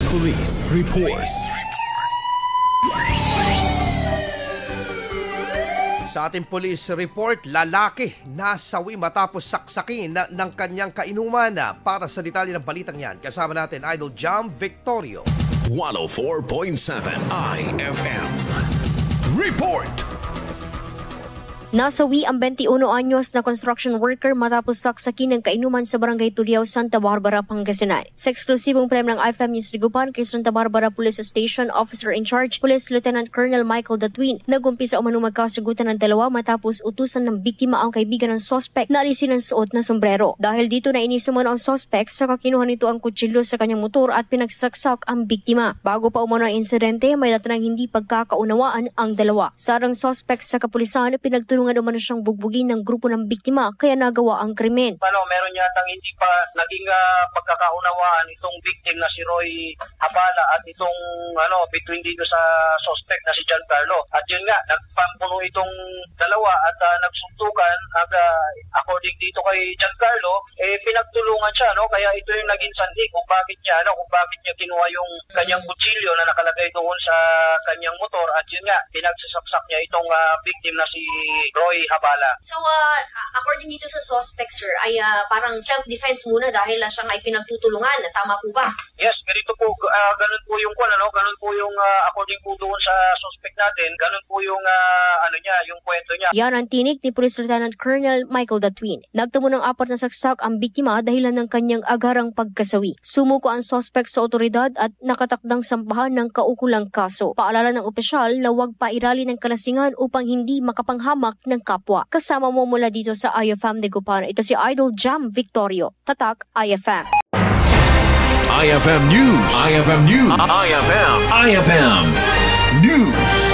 Police Report. Sa ating police report, lalaki nasawi matapos saksakin ng kanyang kainuman. Para sa detalye ng balitang yan, kasama natin Idol Jam Victorio. 104.7 IFM. Report! Nasawi ang 21 anyos na construction worker matapos saksakin ng kainuman sa Barangay Tuliao, Santa Barbara, Pangasinan. Sa eksklusibong prem ng IFM News Sigupan kay Santa Barbara Police Station Officer in Charge, Police Lieutenant Colonel Michael Datwin, nagumpisa umano magkasagutan ng dalawa matapos utusan ng biktima ang kaibigan ng suspect na alisin ang suot na sombrero. Dahil dito na inisumano ang suspect, saka kinuha nito ang kutsilyo sa kanyang motor at pinagsaksak ang biktima. Bago pa umano ang insidente, may data ng hindi pagkakaunawaan ang dalawa. Sarang suspect sa kapulisan, pinagtulungan umano siyang bugbugin ng grupo ng biktima kaya nagawa ang krimen. Meron yatang hindi pa naging pagkakaunawaan itong victim na si Roy Habala at itong between dito sa suspect na si Giancarlo. At yun nga, nagpampuno itong dalawa at nagsuntukan. According dito kay Giancarlo, pinagtulungan siya, kaya ito yung naging sanhi kung bakit niya kinuha yung kanyang kutsilyo na nakalagay doon sa kanyang motor. At yun nga, pinagsasaksak niya itong victim na si Roy Habala. So, according dito sa suspect, sir, ay parang self-defense muna dahil siya ay pinagtutulungan. Tama po ba? Yes, ganito po. Ganun po yung ganun po yung according po doon sa suspect natin, ganun po yung yung kwento niya. Yan ang tinig ni Police Lieutenant Colonel Michael Datwin. Nagtamo ng 4 na saksak ang biktima dahilan ng kanyang agarang pagkasawi. Sumuko ang suspect sa otoridad at nakatakdang sampahan ng kaukulang kaso. Paalala ng opisyal na huwag pairali ng kalasingan upang hindi makapanghamak ng kapwa. Kasama mo mula dito sa IFM Negupano. Ito si Idol Jam Victorio. Tatak IFM. IFM News. IFM News. IFM News.